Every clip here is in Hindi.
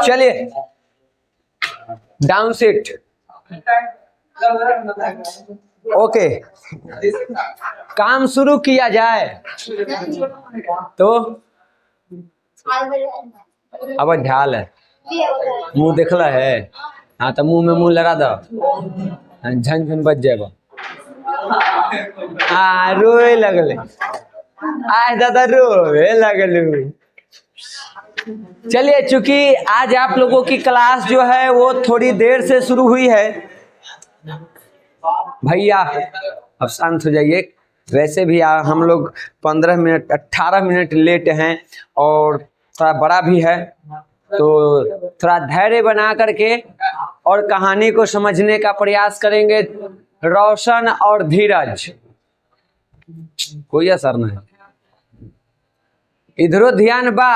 चलिए डाउन सीट। ओके, काम शुरू किया जाए तो अब ढाल है, मुंह देखला है। हाँ तो मुंह में मुंह लगा दो, झन झन बच जाएगा। रोए लगले, आए दादा रोए लगलू। चलिए, चूंकि आज आप लोगों की क्लास जो है वो थोड़ी देर से शुरू हुई है, भैया अब शांत हो जाइए। वैसे भी हम लोग 15 मिनट 18 मिनट लेट हैं और थोड़ा बड़ा भी है, तो थोड़ा धैर्य बना करके और कहानी को समझने का प्रयास करेंगे। रोशन और धीरज, कोई असर नहीं, इधरो ध्यान बा।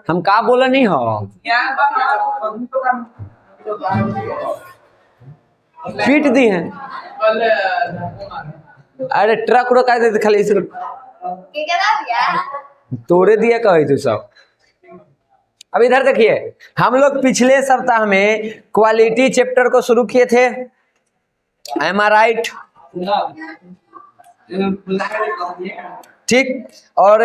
हम का बोला नहीं हो, पीट दी है। अरे ट्रक रोका देते खाली इस तोड़े दिया कही तू सब। अब इधर देखिए, हम लोग पिछले सप्ताह में क्वालिटी चैप्टर को शुरू किए थे, एम आई राइट? ठीक, और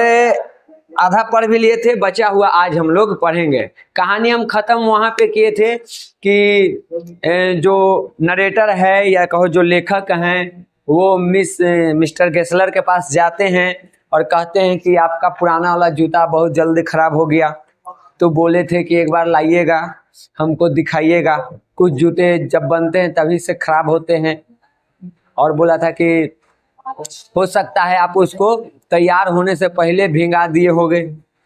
आधा पढ़ भी लिए थे, बचा हुआ आज हम लोग पढ़ेंगे। कहानी हम खत्म वहां पे किए थे कि जो नरेटर है या कहो जो लेखक हैं, वो मिस्टर गेसलर के पास जाते हैं और कहते हैं कि आपका पुराना वाला जूता बहुत जल्दी खराब हो गया, तो बोले थे कि एक बार लाइएगा, हमको दिखाइएगा। कुछ जूते जब बनते हैं तभी से खराब होते हैं, और बोला था कि हो सकता है आप उसको तैयार होने से पहले भींगा दिए होंगे,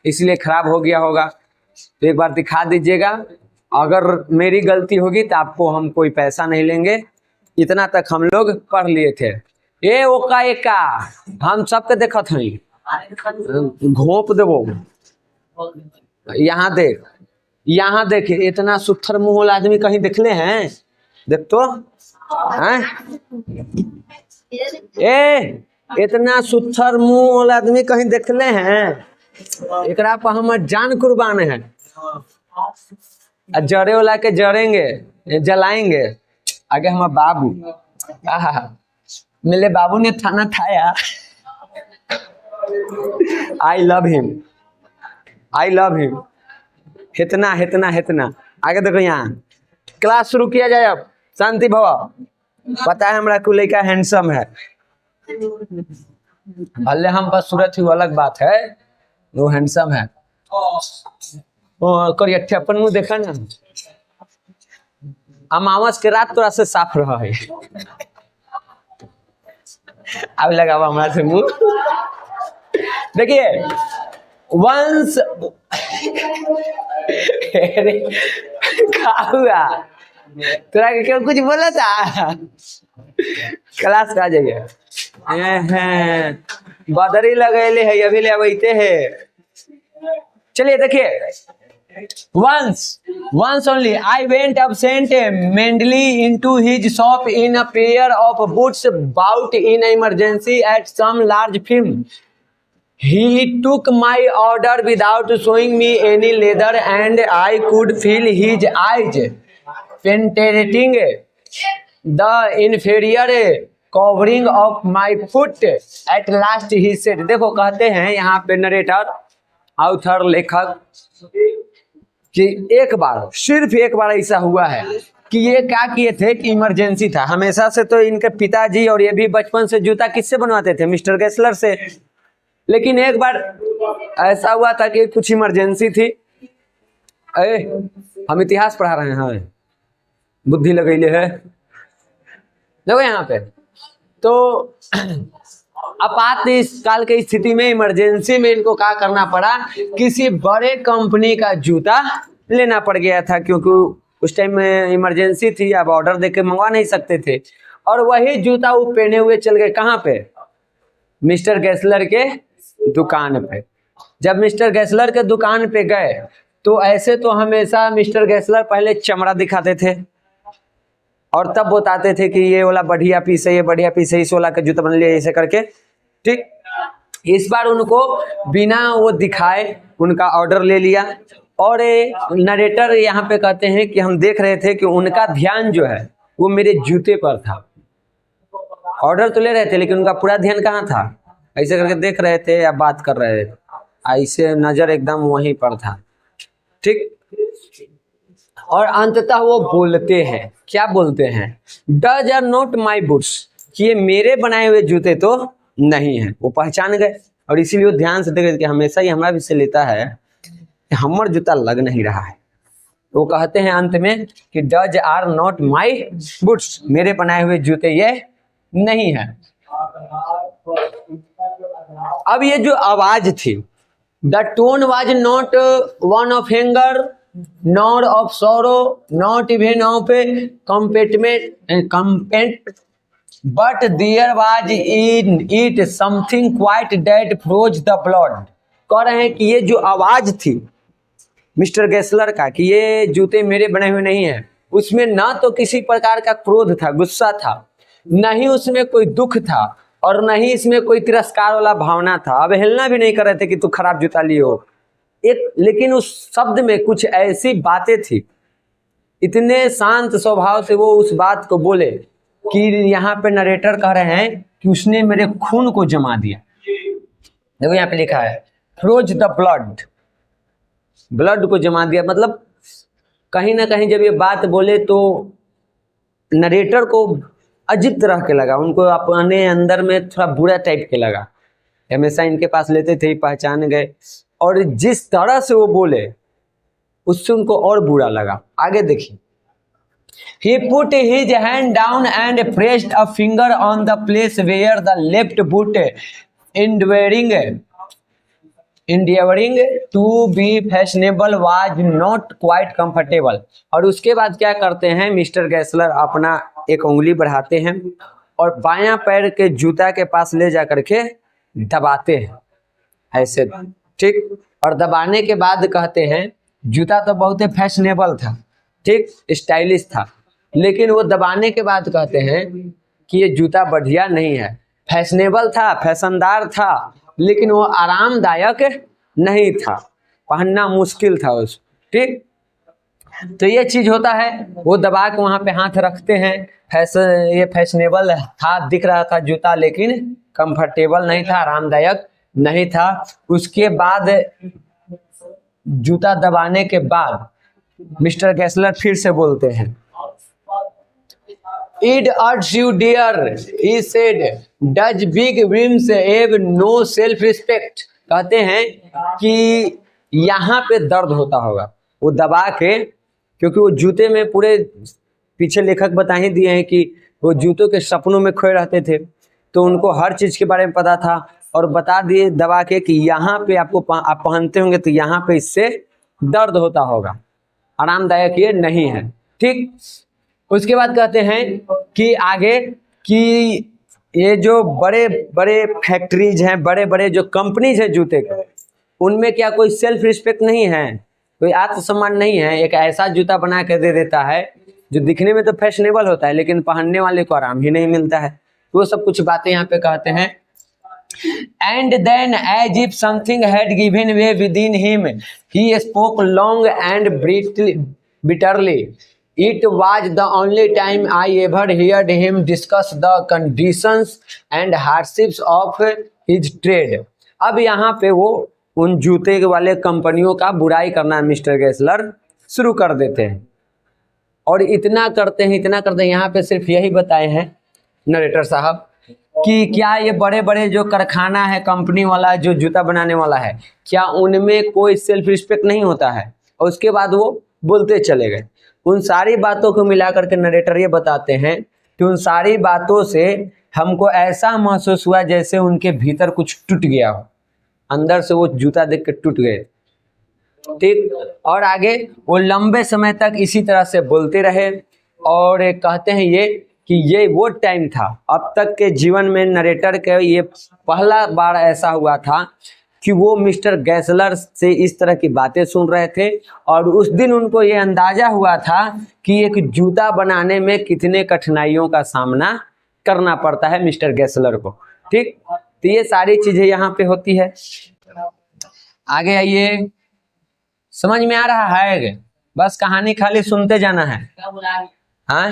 इसलिए खराब हो गया होगा, तो एक बार दिखा दीजिएगा। अगर मेरी गलती होगी तो आपको हम कोई पैसा नहीं लेंगे। इतना तक हम लोग पढ़ लिए थे। ए ओका एका हम सबके देखत हई, घोप देवो। यहाँ देख, यहाँ देखे, इतना सुथर मुंह वाला आदमी कहीं देखले हैं? देख तो हैं? ए इतना सुथर मुंह वाला आदमी कहीं देखले हैं? एकरा पर हमर जान कुर्बान है। जड़े वाला के जड़ेंगे, जलाएंगे। आगे हमार बाबू, मेरे बाबू ने थाना थाया। I love him, I love him. इतना इतना इतना आगे देखो, यहाँ क्लास शुरू किया जाए। अब शांति भव। पता है हमारा कुल का हैंडसम है, भले हम बस सूरत ही, वो अलग बात है, वो हैंडसम है। करिए अपन मुँह देखा ना, अमावस के रात थोड़ा से साफ रहा है। अब लगा हमारा से मुँह देखिए। वंस हुआ तोरा क्यों कुछ बोला था? क्लास का जाइए, बदरी लगेले है, अभी ले बैठे है। चलिए देखिए, once only I went absent mentally into his shop in a pair of boots bought in emergency at some large firm. He took my order without showing me any leather, and I could feel his eyes penetrating the inferior covering of my foot. At last he said, देखो कहते हैं यहाँ पे नरेटर, ऑथर, लेखक, कि एक बार, सिर्फ एक बार ऐसा हुआ है कि ये क्या किए थे कि इमरजेंसी था। हमेशा से तो इनके पिताजी और ये भी बचपन से जूता किससे बनवाते थे? मिस्टर गेसलर से। लेकिन एक बार ऐसा हुआ था कि कुछ इमरजेंसी थी। हम इतिहास पढ़ा रहे हैं, बुद्धि लगैले है देखो यहाँ पे। तो आपातकाल की स्थिति में, इमरजेंसी में इनको क्या करना पड़ा, किसी बड़े कंपनी का जूता लेना पड़ गया था, क्योंकि उस टाइम में इमरजेंसी थी, अब ऑर्डर देके मंगवा नहीं सकते थे। और वही जूता वो पहने हुए चल गए कहाँ पे? मिस्टर गेसलर के दुकान पे। जब मिस्टर गेसलर के दुकान पे गए तो ऐसे तो हमेशा मिस्टर गेसलर पहले चमड़ा दिखाते थे और तब बताते थे कि ये वाला बढ़िया पीस है, ये बढ़िया पीस है, इस वाला का जूता बन लिया, ऐसे करके। ठीक, इस बार उनको बिना वो दिखाए उनका ऑर्डर ले लिया। और नरेटर यहाँ पे कहते हैं कि हम देख रहे थे कि उनका ध्यान जो है वो मेरे जूते पर था। ऑर्डर तो ले रहे थे लेकिन उनका पूरा ध्यान कहाँ था, ऐसे करके देख रहे थे या बात कर रहे थे, ऐसे नजर एकदम वहीं पर था। ठीक। और अंततः वो बोलते हैं, क्या बोलते हैं, these are not my boots, कि ये मेरे बनाए हुए जूते तो नहीं है। वो पहचान गए और इसीलिए वो ध्यान से देख रहे कि हमेशा ही हमारा भी से लेता है, हमर जूता लग नहीं रहा है। वो कहते हैं अंत में कि these are not my boots, मेरे बनाए हुए जूते ये नहीं है। अब ये जो आवाज थी, the tone was not one of anger nor of sorrow not even of contempt but there was in it something quite that froze the blood. कह रहे हैं कि ये जो आवाज थी मिस्टर गेसलर का कि ये जूते मेरे बने हुए नहीं हैं, उसमें ना तो किसी प्रकार का क्रोध था, गुस्सा था, न ही उसमें कोई दुख था और न ही इसमें कोई तिरस्कार वाला भावना था। अवहेलना भी नहीं कर रहे थे कि तू खराब जूता लिए हो एक, लेकिन उस शब्द में कुछ ऐसी बातें थी, इतने शांत स्वभाव से वो उस बात को बोले कि यहाँ पे नरेटर कह रहे हैं कि उसने मेरे खून को जमा दिया। देखो यहाँ पे लिखा है फ्रोज द ब्लड, ब्लड को जमा दिया। मतलब कहीं ना कहीं जब ये बात बोले तो नरेटर को अजीब तरह के लगा, उनको अपने अंदर में थोड़ा बुरा टाइप के लगा। हमेशा इनके पास लेते थे, पहचान गए, और जिस तरह से वो बोले उससे उनको और बुरा लगा। आगे देखिए, he put his hand down and pressed a finger on the place where the left boot endeavoring to be fashionable was not quite comfortable। और उसके बाद क्या करते हैं मिस्टर गेसलर, अपना एक उंगली बढ़ाते हैं और बायां पैर के जूता के पास ले जा करके दबाते हैं ऐसे। ठीक। और दबाने के बाद कहते हैं जूता तो बहुत ही फैशनेबल था, ठीक, स्टाइलिश था, लेकिन वो दबाने के बाद कहते हैं कि ये जूता बढ़िया नहीं है। फैशनेबल था, फैशनदार था, लेकिन वो आरामदायक नहीं था, पहनना मुश्किल था उसको। ठीक। तो ये चीज होता है, वो दबा के वहां पे हाथ रखते हैं। ये फैशनेबल था, दिख रहा था जूता, लेकिन कंफर्टेबल नहीं था, आरामदायक नहीं था। उसके बाद जूता दबाने के बाद मिस्टर गेसलर फिर से बोलते हैं, It urges you dear, he said, does big rims have no self-respect। कहते हैं कि यहाँ पे दर्द होता होगा, वो दबा के, क्योंकि वो जूते में पूरे पीछे लेखक बता ही दिए हैं कि वो जूतों के सपनों में खोए रहते थे, तो उनको हर चीज़ के बारे में पता था और बता दिए दबा के कि यहाँ पे आपको आप पहनते होंगे तो यहाँ पे इससे दर्द होता होगा, आरामदायक ये नहीं है। ठीक। उसके बाद कहते हैं कि आगे कि ये जो बड़े बड़े फैक्ट्रीज हैं, बड़े बड़े जो कंपनीज हैं जूते के, उनमें क्या कोई सेल्फ रिस्पेक्ट नहीं है, कोई आत्मसम्मान नहीं है। एक ऐसा जूता बना कर दे देता है जो दिखने में तो फैशनेबल होता है लेकिन पहनने वाले को आराम ही नहीं मिलता है। वो सब कुछ बातें यहाँ पे कहते हैं। And then as if something had given way within him, he spoke long and bitterly. It was the only time I ever heard him discuss the conditions and hardships of his trade। अब यहाँ पे वो उन जूते वाले कंपनियों का बुराई करना मिस्टर गेसलर शुरू कर देते हैं। और इतना करते हैं यहाँ पे सिर्फ यही बताए हैं नरेटर साहब कि क्या ये बड़े बड़े जो कारखाना है, कंपनी वाला जो जूता बनाने वाला है, क्या उनमें कोई सेल्फ रिस्पेक्ट नहीं होता है। और उसके बाद वो बोलते चले गए। उन सारी बातों को मिला करके नरेटर ये बताते हैं कि उन सारी बातों से हमको ऐसा महसूस हुआ जैसे उनके भीतर कुछ टूट गया हो, अंदर से वो जूता देख के टूट गए। ठीक। और आगे वो लंबे समय तक इसी तरह से बोलते रहे और कहते हैं ये कि ये वो टाइम था, अब तक के जीवन में नरेटर के ये पहला बार ऐसा हुआ था कि वो मिस्टर गेसलर से इस तरह की बातें सुन रहे थे। और उस दिन उनको ये अंदाजा हुआ था कि एक जूता बनाने में कितने कठिनाइयों का सामना करना पड़ता है मिस्टर गेसलर को। ठीक। तो ये सारी चीजें यहाँ पे होती है। आगे आइए, समझ में आ रहा है? बस कहानी खाली सुनते जाना है। हाँ,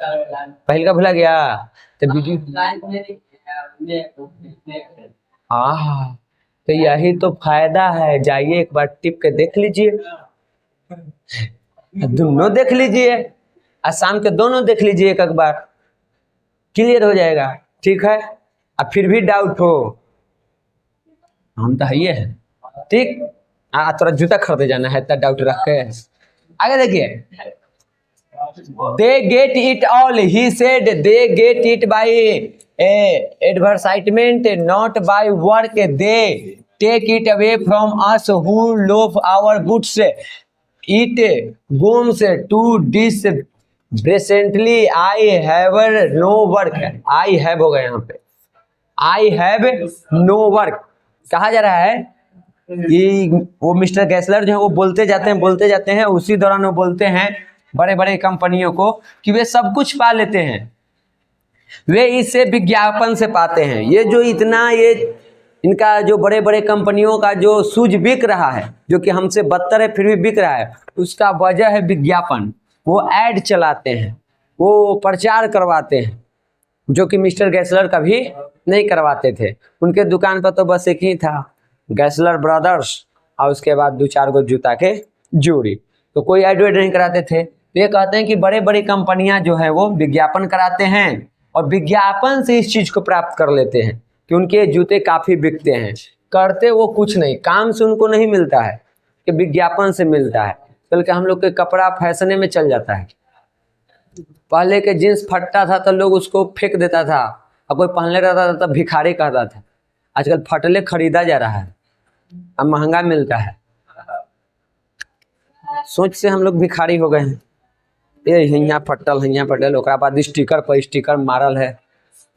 पहले का भुला गया तो वीडियो। हाँ, तो यही तो फायदा है, जाइए एक बार टिप के देख लीजिए, दोनों देख लीजिए, और शाम के दोनों देख लीजिए एक बार, क्लियर हो जाएगा। ठीक है, अब फिर भी डाउट हो, हम तो है है, ठीक। थोड़ा जूता खरीदे जाना है, इतना डाउट रख के। आगे देखिए, they get it all, he said they get it by advertisement not by work, they take it away from us who love our goods, it comes to this presently I have no work. I have हो गया यहाँ पे, आई हैव नो वर्क। कहा जा रहा है कि वो मिस्टर गैसलर जो है वो बोलते जाते हैं, उसी दौरान वो बोलते हैं बड़े बड़े कंपनियों को कि वे सब कुछ पा लेते हैं, वे इससे विज्ञापन से पाते हैं। ये जो इतना ये इनका जो बड़े बड़े कंपनियों का जो सूझ बिक रहा है, जो कि हमसे बदतर है फिर भी बिक रहा है, उसका वजह है विज्ञापन। वो ऐड चलाते हैं, वो प्रचार करवाते हैं, जो कि मिस्टर गैसलर कभी नहीं करवाते थे। उनके दुकान पर तो बस एक ही था, गैसलर ब्रदर्स, और उसके बाद 2-4 गो जूता के जोड़ी, तो कोई एडवर्ट नहीं कराते थे। तो ये कहते हैं कि बड़े बड़ी कंपनियां जो है वो विज्ञापन कराते हैं, और विज्ञापन से इस चीज को प्राप्त कर लेते हैं कि उनके जूते काफी बिकते हैं। करते वो कुछ नहीं, काम से उनको नहीं मिलता है, कि विज्ञापन से मिलता है। बल्कि हम लोग के कपड़ा फैशने में चल जाता है। पहले के जींस फटता था तो लोग उसको फेंक देता था, और कोई पहनले रहता था तब भिखारी कहता था। आजकल फटले खरीदा जा रहा है, अब महंगा मिलता है। सोच से हम लोग भिखारी हो गए हैं। ये हियाँ फटल, ओकरा बाद स्टिकर पर स्टिकर मारल है,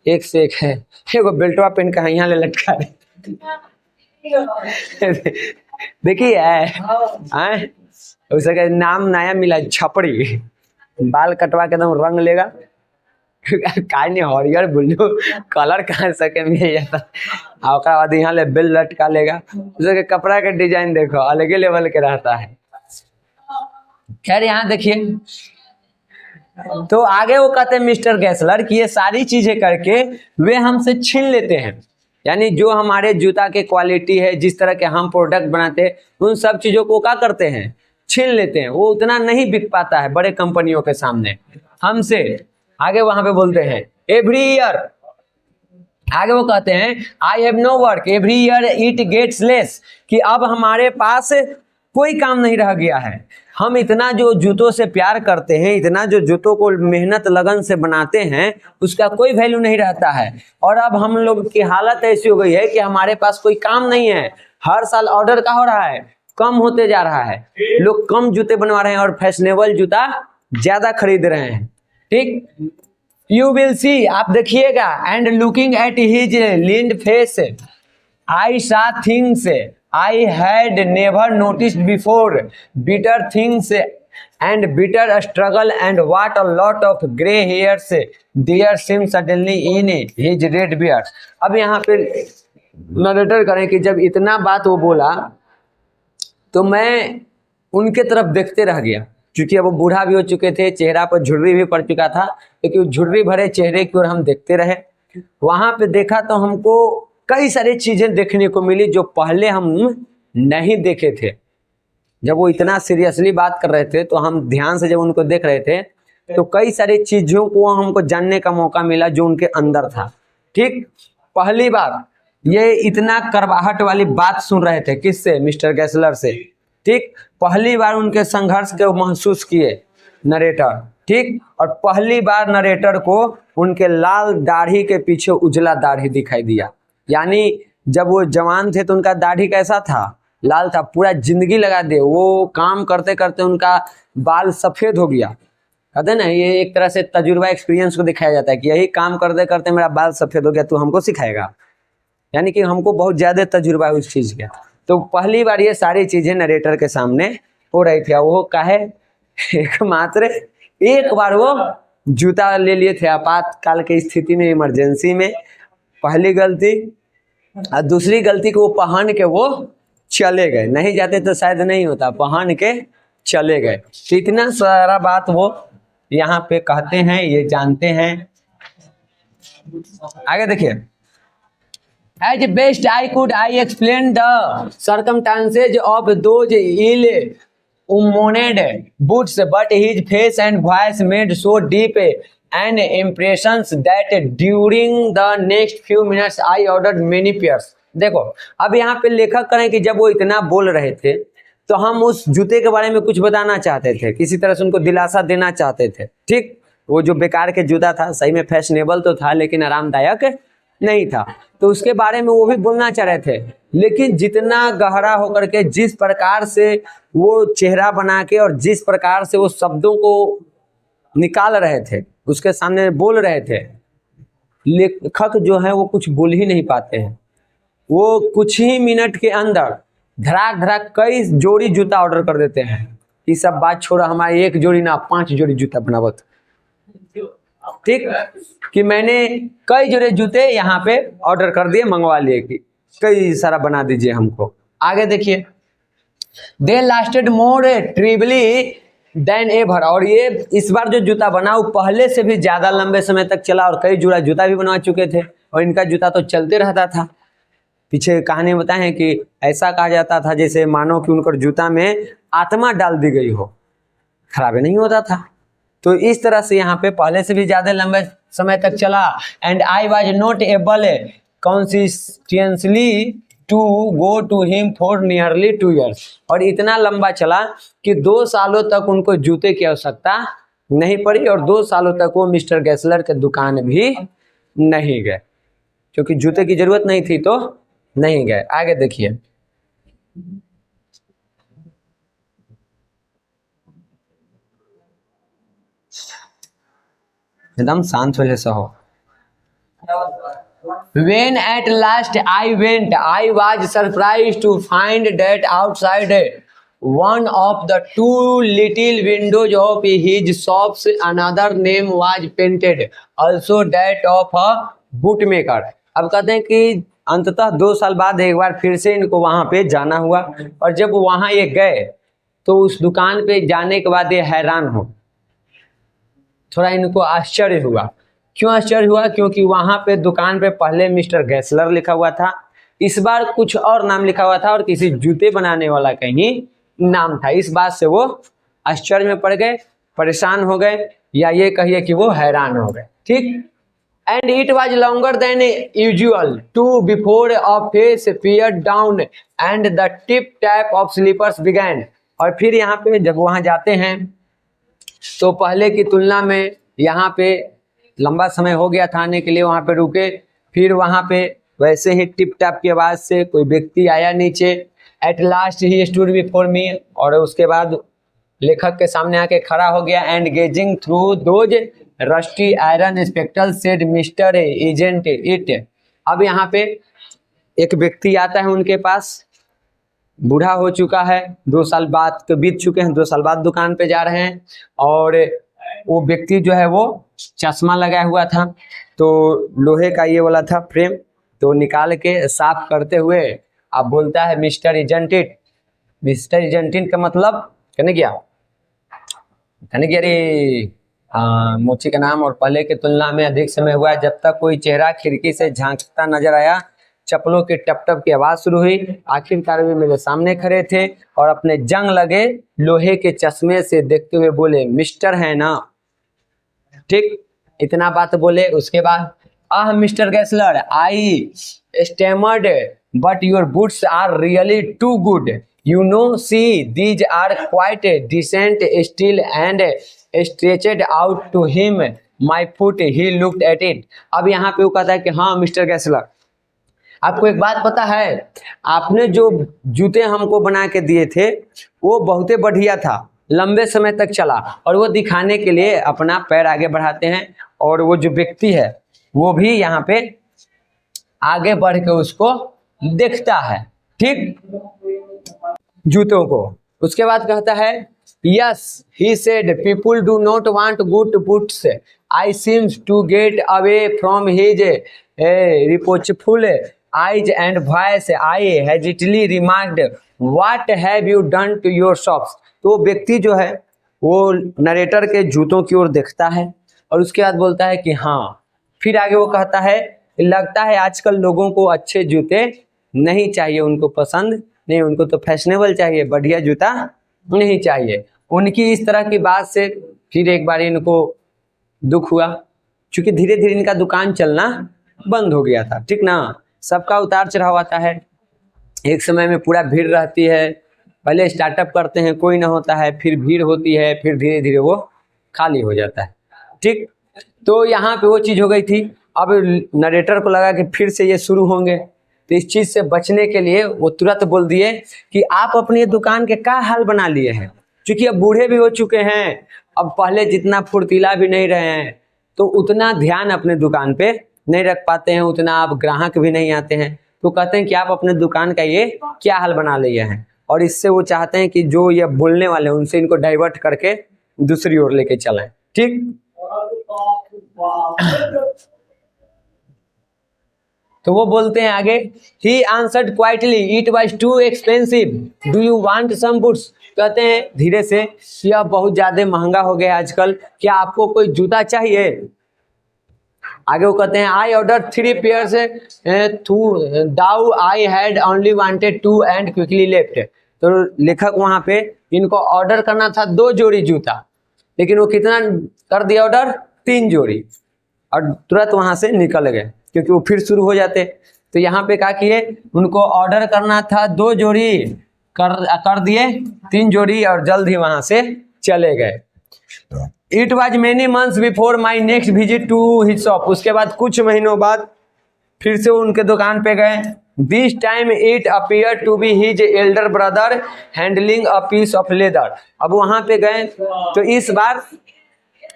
एक से एक है। एगो बेल्टवा पेन का यहाँ ले लटका है। देखिए उसका नाम नया मिला, छपड़ी। बाल कटवा के एकदम रंग लेगा, काय नहीं हरियर ब्लू कलर कहाँ सके मिल जाता। और बाद यहाँ ले बेल लटका लेगा, उसके कपड़ा के डिजाइन देखो अलग लेवल के रहता है। खैर यहाँ देखिए, तो आगे वो कहते हैं मिस्टर गैसलर कि ये सारी चीजें करके वे हमसे छीन लेते हैं, यानी जो हमारे जूता के क्वालिटी है, जिस तरह के हम प्रोडक्ट बनाते हैं, उन सब चीजों को क्या करते हैं, छीन लेते हैं। वो उतना नहीं बिक पाता है बड़े कंपनियों के सामने हमसे। आगे वहां पे बोलते हैं एवरी ईयर, आगे वो कहते हैं I have no work every year it gets less, कि अब हमारे पास कोई काम नहीं रह गया है। हम इतना जो जूतों से प्यार करते हैं, इतना जो जूतों को मेहनत लगन से बनाते हैं, उसका कोई वैल्यू नहीं रहता है। और अब हम लोग की हालत ऐसी हो गई है कि हमारे पास कोई काम नहीं है। हर साल ऑर्डर का हो रहा है, कम होते जा रहा है, लोग कम जूते बनवा रहे हैं और फैशनेबल जूता ज्यादा खरीद रहे हैं। ठीक, यू विल सी, आप देखिएगा, and looking at his leaned face I सा things I had never noticed before, bitter things and bitter struggle, and what a lot of grey hairs there seemed suddenly in his red beard। अब यहाँ पे नरेटर करें कि जब इतना बात वो बोला तो मैं उनके तरफ देखते रह गया, क्योंकि अब वो बूढ़ा भी हो चुके थे, चेहरा पर झुर्री भी पड़ चुका था, क्योंकि झुर्री भरे चेहरे की ओर हम देखते रहे। वहां पे देखा तो हमको कई सारी चीजें देखने को मिली जो पहले हम नहीं देखे थे। जब वो इतना सीरियसली बात कर रहे थे तो हम ध्यान से जब उनको देख रहे थे तो कई सारी चीजों को हमको जानने का मौका मिला जो उनके अंदर था। ठीक, पहली बार ये इतना करवाहट वाली बात सुन रहे थे, किससे, मिस्टर गैसलर से। ठीक, पहली बार उनके संघर्ष को महसूस किए नरेटर। ठीक, और पहली बार नरेटर को उनके लाल दाढ़ी के पीछे उजला दाढ़ी दिखाई दिया। यानी जब वो जवान थे तो उनका दाढ़ी कैसा था, लाल था, पूरा जिंदगी लगा दे, वो काम करते करते उनका बाल सफेद हो गया। कहते ना, ये एक तरह से तजुर्बा, एक्सपीरियंस को दिखाया जाता है कि यही काम करते करते मेरा बाल सफेद हो गया, तू हमको सिखाएगा। यानी कि हमको बहुत ज्यादा तजुर्बा है उस चीज का। तो पहली बार ये सारी चीजें नरेटर के सामने हो रही थी। वो काहे, एकमात्र एक बार वो जूता ले लिए थे आपातकाल की स्थिति में, इमरजेंसी में। पहली गलती और दूसरी गलती को वो पहन के वो चले गए, नहीं जाते तो शायद नहीं होता, पहन के चले गए। तो इतना सारा बात वो यहाँ पे कहते हैं, ये जानते हैं। आगे देखिए, as best I could I explain the circumstances of those ill omened boots, but his face and voice made so deep an impressions that during the next few minutes I ordered many pairs। देखो अब यहाँ पे लेखक करें कि जब वो इतना बोल रहे थे तो हम उस जूते के बारे में कुछ बताना चाहते थे, किसी तरह से उनको दिलासा देना चाहते थे। ठीक, वो जो बेकार के जूता था, सही में फैशनेबल तो था लेकिन आरामदायक नहीं था, तो उसके बारे में वो भी बोलना चाह रहे थे। लेकिन जितना गहरा होकर के, जिस प्रकार से वो चेहरा बना के और जिस प्रकार से वो शब्दों को निकाल रहे थे, उसके सामने बोल रहे थे, लेखक जो है वो कुछ बोल ही नहीं पाते हैं। वो कुछ ही मिनट के अंदर धड़ाक धड़ाक कई जोड़ी जूता ऑर्डर कर देते हैं। ये सब बात छोड़ा, हमारे एक जोड़ी ना 5 जोड़ी जूता बनावत। ठीक, कि मैंने कई जोड़े जूते यहाँ पे ऑर्डर कर दिए, मंगवा लिए कि कई सारा बना दीजिए हमको। आगे देखिए, दे लास्टेड मोर ट्रिबली देन एवर, और ये इस बार जो जूता बना वो पहले से भी ज्यादा लंबे समय तक चला, और कई जोड़ा जूता भी बनवा चुके थे और इनका जूता तो चलते रहता था। पीछे कहानी बताए हैं कि ऐसा कहा जाता था जैसे मानो कि उनकर जूता में आत्मा डाल दी गई हो, खराब नहीं होता था। तो इस तरह से यहाँ पे पहले से भी ज्यादा लंबे समय तक चला। And I was not able consistently to go to him for nearly 2 years, और इतना लंबा चला कि 2 सालों तक उनको जूते की आवश्यकता नहीं पड़ी, और 2 सालों तक वो मिस्टर गेसलर के दुकान भी नहीं गए, क्योंकि जूते की जरूरत नहीं थी तो नहीं गए। आगे देखिए, एकदम शांत हो जैसा हो। When at last I went, I was surprised to find that outside one of the 2 little windows of his shops another name was painted, also that of a bootmaker। अब कहते हैं कि अंततः 2 साल बाद एक बार फिर से इनको वहां पे जाना हुआ, और जब वहां ये गए तो उस दुकान पे जाने के बाद ये हैरान हो, थोड़ा इनको आश्चर्य हुआ। क्यों आश्चर्य हुआ? क्योंकि वहां पे दुकान पे पहले मिस्टर गेसलर लिखा हुआ था, इस बार कुछ और नाम लिखा हुआ था और किसी जूते बनाने वाला कहीं नाम था। इस बात से वो आश्चर्य में पड़ गए, परेशान हो गए, या ये कहिए कि वो हैरान हो गए। ठीक, and it was longer than usual to before a face peered down and the tip tap of slippers began. और फिर यहाँ पे जब वहां जाते हैं तो पहले की तुलना में यहाँ पे लंबा समय हो गया था आने के लिए, वहाँ पे रुके, फिर वहाँ पे वैसे ही टिप टैप की आवाज़ से कोई व्यक्ति आया नीचे। At last he stood before me, और उसके बाद लेखक के सामने आके खड़ा हो गया। And gazing through those rusty iron spectacle said mister agent it. अब यहाँ पे एक व्यक्ति आता है उनके पास, बूढ़ा हो चुका है, 2 साल बाद तो बीत चुके हैं, 2 साल बाद दुकान पे जा रहे हैं, और वो व्यक्ति जो है वो चश्मा लगाया हुआ था, तो लोहे का ये वाला था फ्रेम, तो निकाल के साफ करते हुए अब बोलता है मिस्टर एजेंटिट। मिस्टर एजेंटिट का मतलब कहने गया रे मोची का नाम, और पहले की तुलना में अधिक समय हुआ जब तक कोई चेहरा खिड़की से झांकता नजर आया। चप्पलों के टप टप की आवाज शुरू हुई। आखिरकार वे मेरे सामने खड़े थे और अपने जंग लगे लोहे के चश्मे से देखते हुए बोले, मिस्टर है ना? ठीक, इतना बात बोले। उसके बाद mister Gessler, I stammered, but your boots are really too good, you know, see these are quite decent still and stretched out to him my foot, he looked at it. अब यहाँ पे वो कहता है कि हाँ मिस्टर गेसलर, आपको एक बात पता है, आपने जो जूते हमको बना के दिए थे वो बहुत बढ़िया था, लंबे समय तक चला, और वो दिखाने के लिए अपना पैर आगे बढ़ाते हैं, और वो जो व्यक्ति है वो भी यहाँ पे आगे बढ़ के उसको देखता है, ठीक, जूतों को। उसके बाद कहता है, yes he said, people do not want good boots, I seems to get away from his reproachful eyes and voice, I hesitantly remarked, what have you done to your socks? तो व्यक्ति जो है वो नरेटर के जूतों की ओर देखता है और उसके बाद बोलता है कि हाँ। फिर आगे वो कहता है, लगता है आजकल लोगों को अच्छे जूते नहीं चाहिए, उनको पसंद नहीं, उनको तो फैशनेबल चाहिए, बढ़िया जूता नहीं चाहिए। उनकी इस तरह की बात से फिर एक बार इनको दुख हुआ, क्योंकि धीरे धीरे इनका दुकान चलना बंद हो गया था, ठीक ना। सबका उतार चढ़ाव आता है, एक समय में पूरा भीड़ रहती है, पहले स्टार्टअप करते हैं कोई ना होता है, फिर भीड़ होती है, फिर धीरे धीरे वो खाली हो जाता है, ठीक। तो यहाँ पे वो चीज़ हो गई थी। अब नरेटर को लगा कि फिर से ये शुरू होंगे, तो इस चीज़ से बचने के लिए वो तुरंत बोल दिए कि आप अपनी दुकान के क्या हाल बना लिए हैं, क्योंकि अब बूढ़े भी हो चुके हैं, अब पहले जितना फुर्तीला भी नहीं रहे हैं, तो उतना ध्यान अपने दुकान पे नहीं रख पाते हैं, उतना आप ग्राहक भी नहीं आते हैं। तो कहते हैं कि आप अपने दुकान का ये क्या हाल बना लिए हैं, और इससे वो चाहते हैं कि जो ये बोलने वाले हैं उनसे इनको डाइवर्ट करके दूसरी ओर लेके चलें, ठीक। तो वो बोलते हैं आगे, he answered quietly, it was too expensive, do you want some boots? कहते हैं धीरे से, यह बहुत ज्यादा महंगा हो गया आजकल, क्या आपको कोई जूता चाहिए? आगे वो कहते हैं, I ordered 3 pairs though I had only wanted 2 and quickly left। तो लेखक वहां पे इनको ऑर्डर करना था 2 जोड़ी जूता, लेकिन वो कितना कर दिया ऑर्डर? 3 जोड़ी, और तुरंत वहां से निकल गए, क्योंकि वो फिर शुरू हो जाते। तो यहाँ पे क्या किए, उनको ऑर्डर करना था 2 जोड़ी, कर दिए 3 जोड़ी और जल्द ही वहां से चले गए। It was many months before my next visit to his shop। उसके बाद कुछ महीनों बाद फिर से उनके दुकान पे गए। This time it appeared to be his elder brother handling a piece of leather। अब वहां पे गए तो इस बार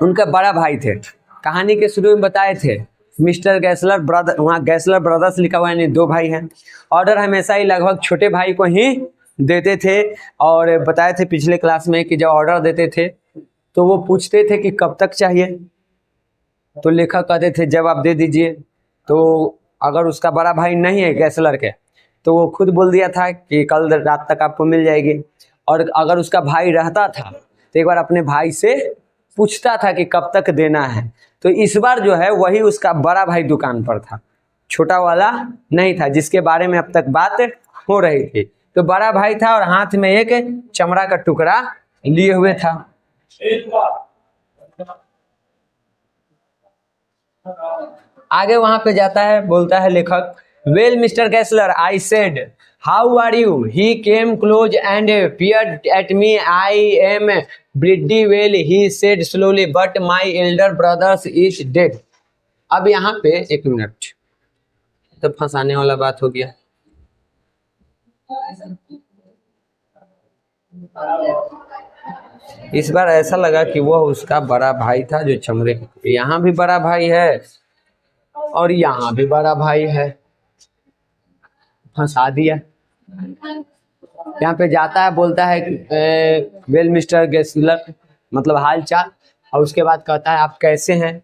उनका बड़ा भाई थे, कहानी के शुरू में बताए थे मिस्टर गैसलर ब्रदर, वहाँ गैसलर ब्रदर्स लिखा हुआ है, यानी 2 भाई हैं। ऑर्डर हमेशा ही लगभग छोटे भाई को ही देते थे, और बताए थे पिछले क्लास में कि जब ऑर्डर देते थे तो वो पूछते थे कि कब तक चाहिए, तो लेखक कहते थे जब आप दे दीजिए। तो अगर उसका बड़ा भाई नहीं है गैसलर के, तो वो खुद बोल दिया था कि कल रात तक आपको मिल जाएगी, और अगर उसका भाई रहता था तो एक बार अपने भाई से पूछता था कि कब तक देना है। तो इस बार जो है वही उसका बड़ा भाई दुकान पर था, छोटा वाला नहीं था जिसके बारे में अब तक बात हो रही थी। तो बड़ा भाई था और हाथ में एक चमड़ा का टुकड़ा लिए हुए था। आगे वहां पे जाता है, बोलता है लेखक, well mister Gessler, I said, how are you? He came close and peered at me। I am pretty well, he said slowly, but my elder brother is dead। अब यहाँ पे 1 मिनट, तो फंसाने वाला बात हो गया। इस बार ऐसा लगा कि वह उसका बड़ा भाई था जो चमड़े, यहाँ भी बड़ा भाई है और यहाँ भी बड़ा भाई है, फंसा दिया। यहाँ पे जाता है, बोलता है वेल मिस्टर गैसलर, मतलब हाल चाल, और उसके बाद कहता है आप कैसे हैं?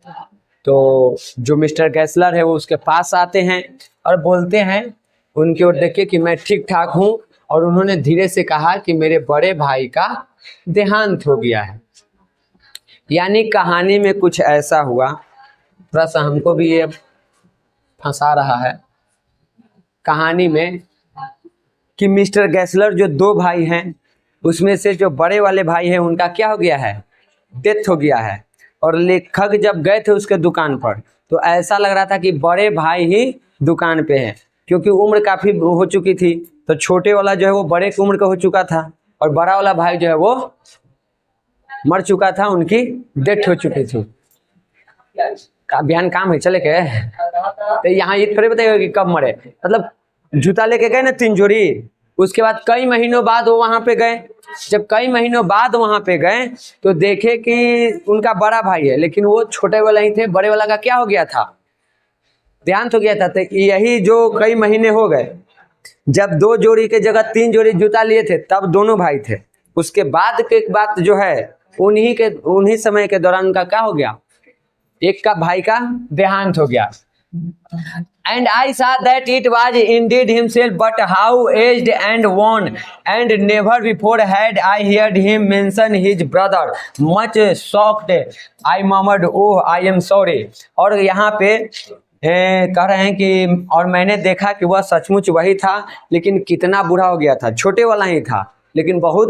तो जो मिस्टर गैसलर है वो उसके पास आते हैं और बोलते हैं उनकी ओर देख के कि मैं ठीक ठाक हूँ, और उन्होंने धीरे से कहा कि मेरे बड़े भाई का देहांत हो गया है। यानी कहानी में कुछ ऐसा हुआ, प्रश्न हमको भी ये फंसा रहा है कहानी में, कि मिस्टर गैसलर जो 2 भाई हैं उसमें से जो बड़े वाले भाई हैं उनका क्या हो गया है? डेथ हो गया है। और लेखक जब गए थे उसके दुकान पर तो ऐसा लग रहा था कि बड़े भाई ही दुकान पे हैं, क्योंकि उम्र काफ़ी हो चुकी थी। तो छोटे वाला जो है वो बड़े की उम्र का हो चुका था, और बड़ा वाला भाई जो है वो मर चुका था, उनकी डेथ हो चुकी थी। बिहान काम है चले के, तो यहाँ ये थोड़े बताइए कि कब मरे, मतलब जूता लेके गए ना 3 जोड़ी, उसके बाद कई महीनों बाद वो वहां पे गए। जब कई महीनों बाद वहां पे गए तो देखे कि उनका बड़ा भाई है, लेकिन वो छोटे वाला ही थे, बड़े वाला का क्या हो गया था? देहांत हो गया था। तो यही जो कई महीने हो गए, जब 2 जोड़ी के जगह 3 जोड़ी जूता लिए थे तब दोनों भाई थे। उसके बाद के बात जो है उन्हीं समय के दौरान उनका क्या हो गया? एक का भाई का देहांत हो गया। And I saw that it was indeed himself, but how aged and worn, and never before had I heard him mention his brother. Much shocked, I murmured, "Oh, I am sorry." और यहाँ पे कह रहे हैं कि और मैंने देखा कि वह सचमुच वही था, लेकिन कितना बूढ़ा हो गया था। छोटे वाला ही था, लेकिन बहुत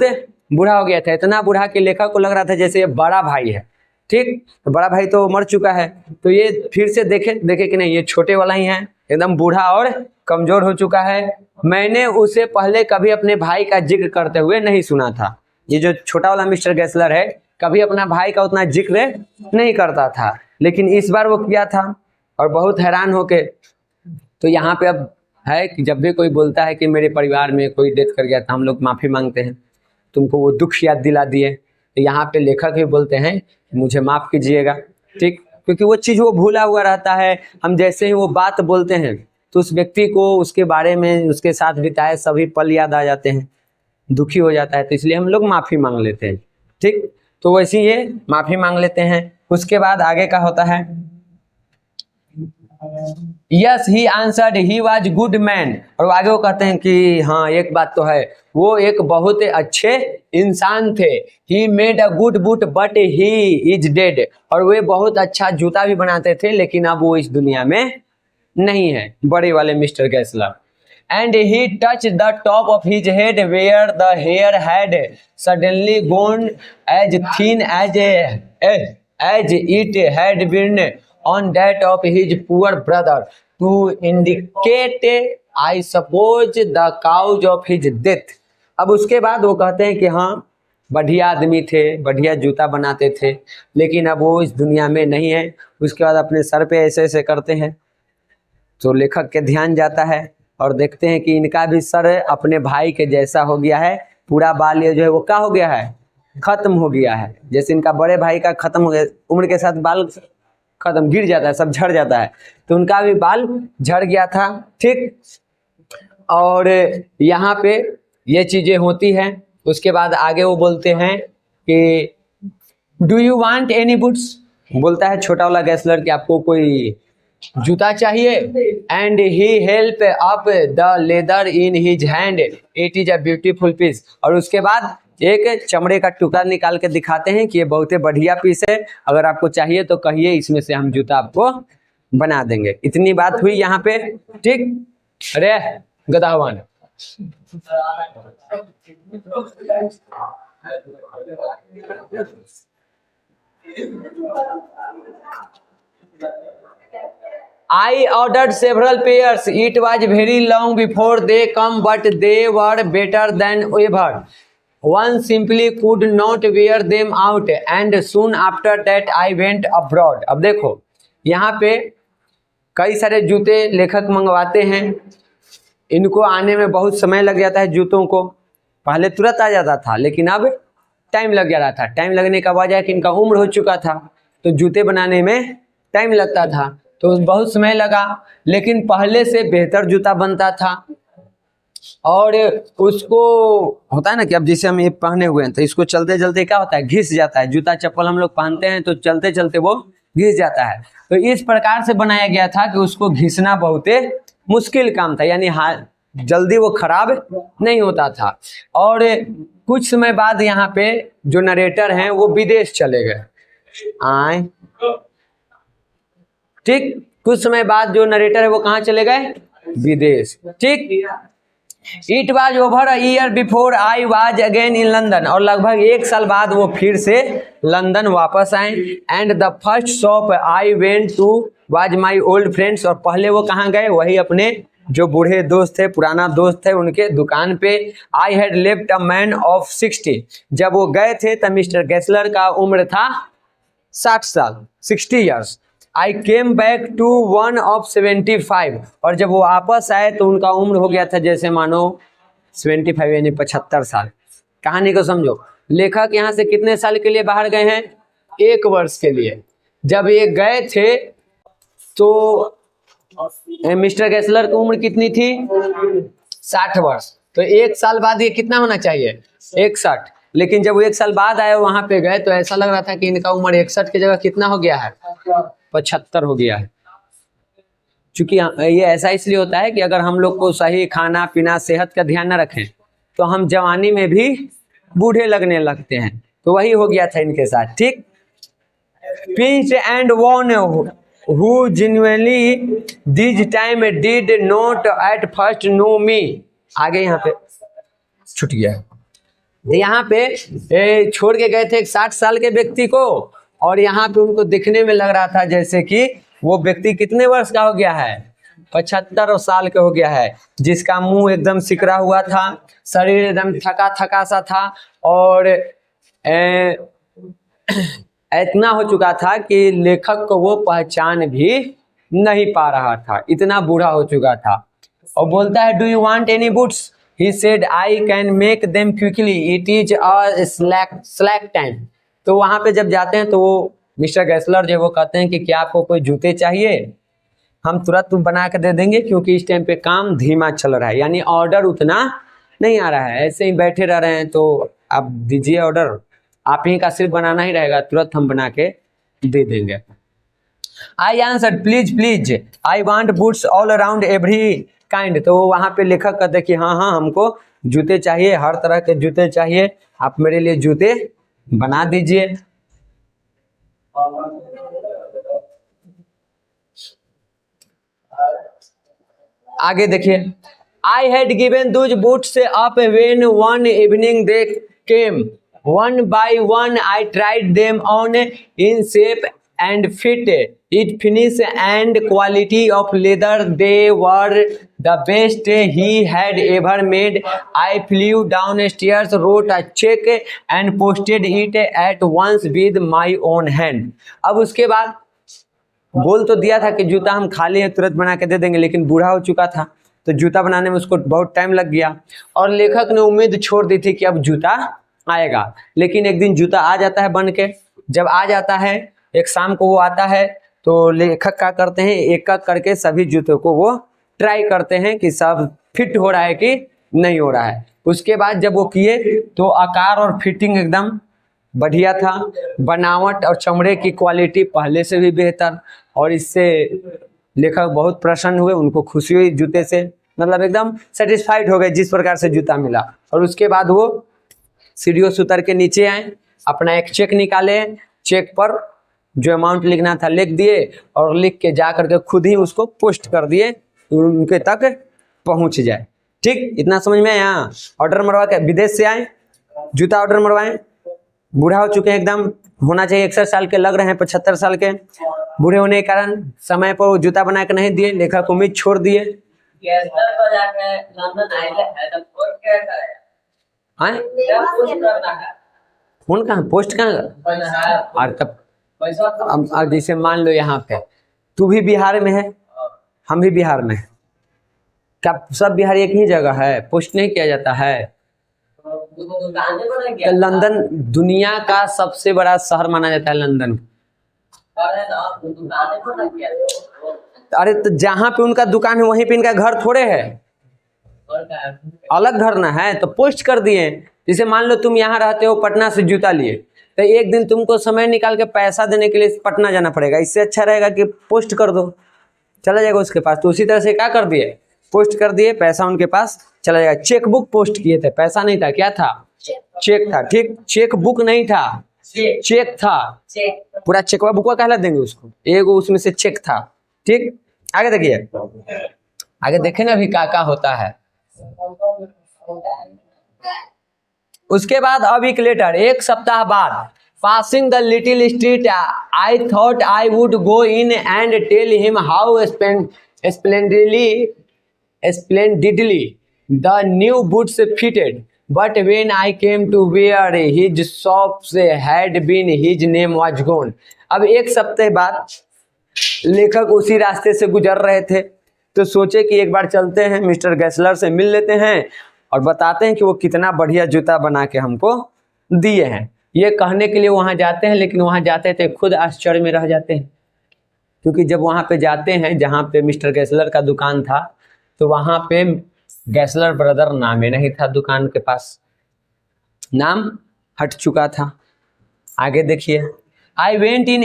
बूढ़ा हो गया था। इतना बूढ़ा कि लेखक को लग रहा था जैसे ये बड़ा भाई है। ठीक, तो बड़ा भाई तो मर चुका है, तो ये फिर से देखे कि नहीं, ये छोटे वाला ही है, एकदम बूढ़ा और कमजोर हो चुका है। मैंने उसे पहले कभी अपने भाई का जिक्र करते हुए नहीं सुना था। ये जो छोटा वाला मिस्टर गेसलर है, कभी अपना भाई का उतना जिक्र नहीं करता था, लेकिन इस बार वो किया था और बहुत हैरान होके। तो यहाँ पे अब है कि जब भी कोई बोलता है कि मेरे परिवार में कोई डेथ कर गया था, हम लोग माफ़ी मांगते हैं, तुमको वो दुख याद दिला दिए। तो यहाँ पे लेखक भी बोलते हैं मुझे माफ़ कीजिएगा। ठीक, क्योंकि वो चीज़ वो भूला हुआ रहता है। हम जैसे ही वो बात बोलते हैं तो उस व्यक्ति को उसके बारे में, उसके साथ बिताए सभी पल याद आ जाते हैं, दुखी हो जाता है, तो इसलिए हम लोग माफ़ी मांग लेते हैं। ठीक, तो वैसे ही ये माफ़ी मांग लेते हैं। उसके बाद आगे का होता है, yes he answered he was good man. और आगे वो कहते हैं कि हाँ, एक बात तो है, वो एक बहुत अच्छे इंसान थे। He made a good boot but he is dead. और वे बहुत अच्छा जूता भी बनाते थे, लेकिन अब वो इस दुनिया में नहीं है, बड़े वाले mister Gessler. And he touch the top of his head where the hair had suddenly gone as thin as it had been on that of his poor brother to indicate I suppose the cause of his death। अब उसके बाद वो कहते हैं कि हाँ, बढ़िया आदमी थे, बढ़िया जूता बनाते थे, लेकिन अब वो इस दुनिया में नहीं है। उसके बाद अपने सर पे ऐसे ऐसे करते हैं, तो लेखक के ध्यान जाता है और देखते हैं कि इनका भी सर अपने भाई के जैसा हो गया है। पूरा बाल ये जो है वो क्या हो गया है, खत्म हो गया है। जैसे इनका बड़े भाई का खत्म हो गया, उम्र के साथ बाल खत्म, गिर जाता है, सब झड़ जाता है, तो उनका भी बाल झड़ गया था। ठीक, और यहाँ पे ये चीजें होती हैं। उसके बाद आगे वो बोलते हैं कि do you want any boots. बोलता है छोटा वाला गेसलर कि आपको कोई जूता चाहिए। And he held up the leather in his hand, it is a beautiful piece. और उसके बाद एक चमड़े का टुकड़ा निकाल के दिखाते हैं कि ये बहुत ही बढ़िया पीस है, अगर आपको चाहिए तो कहिए, इसमें से हम जूता आपको बना देंगे। इतनी बात हुई यहाँ पे। ठीक, अरे गदावान, I ordered several pairs. It was very long before they come, but they were better than ever. One simply could not wear them out, and soon after that I went abroad। अब देखो यहाँ पे कई सारे जूते लेखक मंगवाते हैं, इनको आने में बहुत समय लग जाता है। जूतों को पहले तुरंत आ जाता था, लेकिन अब टाइम लग जा रहा था। टाइम लगने का वजह है कि इनका उम्र हो चुका था, तो जूते बनाने में टाइम लगता था, तो बहुत समय लगा। लेकिन पहले से बेहतर जूता बनता था। और उसको होता है ना कि अब जैसे हम ये पहने हुए हैं, तो इसको चलते चलते क्या होता है, घिस जाता है। जूता चप्पल हम लोग पहनते हैं तो चलते चलते वो घिस जाता है। तो इस प्रकार से बनाया गया था कि उसको घिसना बहुत मुश्किल काम था, यानी जल्दी वो खराब नहीं होता था। और कुछ समय बाद यहाँ पे जो नरेटर हैं वो विदेश चले गए। आए, ठीक, कुछ समय बाद जो नरेटर है वो कहाँ चले गए, विदेश। ठीक, it was over a year before I was again in London. और लगभग 1 साल बाद वो फिर से लंदन वापस आए। And the first shop I went to was my old friend's. और पहले वो कहाँ गए, वही अपने जो बूढ़े दोस्त थे, पुराना दोस्त थे, उनके दुकान पे। I had left a man of 60। जब वो गए थे तब मिस्टर गेसलर का उम्र था 60 साल, 60 years. I came back to one of 75। और जब वो वापस आए तो उनका उम्र हो गया था जैसे मानो 75, यानी 75 साल। कहानी को समझो, लेखक यहाँ से कितने साल के लिए बाहर गए हैं, 1 वर्ष के लिए। जब ये गए थे तो मिस्टर गेसलर की उम्र कितनी थी, 60 वर्ष। तो 1 साल बाद ये कितना होना चाहिए, 61। लेकिन जब वो 1 साल बाद आए, वहां पे गए, तो ऐसा लग रहा था कि इनका उम्र 61 की जगह कितना हो गया है, 75 हो गया है। चूंकि ये ऐसा इसलिए होता है कि अगर हम लोग को सही खाना पीना सेहत का ध्यान न रखें तो हम जवानी में भी बूढ़े लगने लगते हैं। तो वही हो गया था इनके साथ, ठीक। Peace and one who genuinely this time did not at first know me। आगे यहाँ पे छूट गया। यहाँ पे छोड़ के गए थे एक 60 साल के व्यक्ति को, और यहाँ पे उनको दिखने में लग रहा था जैसे कि वो व्यक्ति कितने वर्ष का हो गया है, 75 साल का हो गया है, जिसका मुंह एकदम सिकरा हुआ था, शरीर एकदम थका थका सा था, और इतना हो चुका था कि लेखक को वो पहचान भी नहीं पा रहा था, इतना बूढ़ा हो चुका था। और बोलता है, do you want any books? He said, I can make them quickly, it is a slack time. तो वहाँ पे जब जाते हैं तो वो मिस्टर गैसलर जो वो कहते हैं कि क्या आपको कोई जूते चाहिए, हम तुरंत बना के दे देंगे, क्योंकि इस टाइम पे काम धीमा चल रहा है, यानी ऑर्डर उतना नहीं आ रहा है, ऐसे ही बैठे रह रहे हैं, तो आप दीजिए ऑर्डर, आप ही का सिर्फ बनाना ही रहेगा, तुरंत हम बना के दे देंगे। I answer, please please, I want boots all around every kind. तो वहाँ पे लेखक कहते कि हाँ हाँ हमको जूते चाहिए, हर तरह के जूते चाहिए, आप मेरे लिए जूते बना दीजिए। आगे देखिए, I had given Dooj boots up when one evening they came, one by one I tried them on in shape and fit, it finish and quality of leather, they were the best he had ever made. I flew downstairs, wrote a check and posted it at once with my own hand। अब उसके बाद बोल तो दिया था कि जूता हम खाली है तुरंत बना के दे देंगे, लेकिन बूढ़ा हो चुका था तो जूता बनाने में उसको बहुत टाइम लग गया, और लेखक ने उम्मीद छोड़ दी थी कि अब जूता आएगा। लेकिन एक दिन जूता आ जाता है बन के। जब आ जाता है एक शाम को वो आता है, तो लेखक क्या करते हैं, एक एक करके सभी जूतों को वो ट्राई करते हैं कि सब फिट हो रहा है कि नहीं हो रहा है। उसके बाद जब वो किए तो आकार और फिटिंग एकदम बढ़िया था, बनावट और चमड़े की क्वालिटी पहले से भी बेहतर, और इससे लेखक बहुत प्रसन्न हुए, उनको खुशी हुई जूते से, मतलब एकदम सेटिस्फाइड हो गए जिस प्रकार से जूता मिला। और उसके बाद वो सीढ़ियों से उतर के नीचे आए, अपना एक चेक निकाले, चेक पर जो अमाउंट लिखना था लिख दिए, और लिख के जा करके खुद ही उसको पोस्ट कर दिए, उनके तक पहुंच जाए। ठीक, इतना समझ में आया। ऑर्डर मरवा के विदेश से आए, जूता ऑर्डर मरवाएं, बूढ़ा हो चुके हैं, एकदम होना चाहिए 61 साल के, लग रहे हैं 75 साल के। बूढ़े होने के कारण समय पर वो जूता बना के नहीं दिए, लेखक उम्मीद छोड़ दिए। फोन कहाँ, पोस्ट कहाँ, और तब अब जैसे मान लो यहाँ पे तू भी बिहार में है, हम भी बिहार में है, क्या सब बिहार एक ही जगह है, पोस्ट नहीं किया जाता है? लंदन दुनिया का सबसे बड़ा शहर माना जाता है लंदन। अरे तो जहाँ पे उनका दुकान है वहीं पे इनका घर थोड़े है, अलग घर ना है, तो पोस्ट कर दिए। जैसे मान लो तुम यहाँ रहते हो, पटना से जूता लिए, तो एक दिन तुमको समय निकाल के पैसा देने के लिए पटना जाना पड़ेगा, इससे अच्छा रहेगा कि पोस्ट कर दो, चला जाएगा उसके पास। तो उसी तरह से क्या कर दिए, पोस्ट कर दिए, पैसा उनके पास चला जाएगा। चेक बुक पोस्ट किए थे, पैसा नहीं था, क्या था, चेक था। ठीक, चेक बुक नहीं था, चेक था, पूरा चेकवा बुकवा कहला देंगे उसको, एगो उसमें से चेक था। ठीक, आगे देखिए, आगे देखे ना अभी क्या होता है। उसके बाद अब एक लेटर, एक सप्ताह बाद, passing the little street I thought I would go in and tell him how splendidly the new boots fitted, but when I came to where his shops had been, his name was gone। अब एक सप्ताह बाद लेखक उसी रास्ते से गुजर रहे थे, तो सोचे कि एक बार चलते हैं मिस्टर गैसलर से मिल लेते हैं और बताते हैं कि वो कितना बढ़िया जूता बना के हमको दिए हैं। ये कहने के लिए वहाँ जाते हैं, लेकिन वहाँ जाते थे खुद आश्चर्य में रह जाते हैं, क्योंकि जब वहाँ पे जाते हैं जहाँ पे मिस्टर गैसलर का दुकान था, तो वहाँ पे गैसलर ब्रदर नाम ही नहीं था, दुकान के पास नाम हट चुका था। आगे देखिए, I went in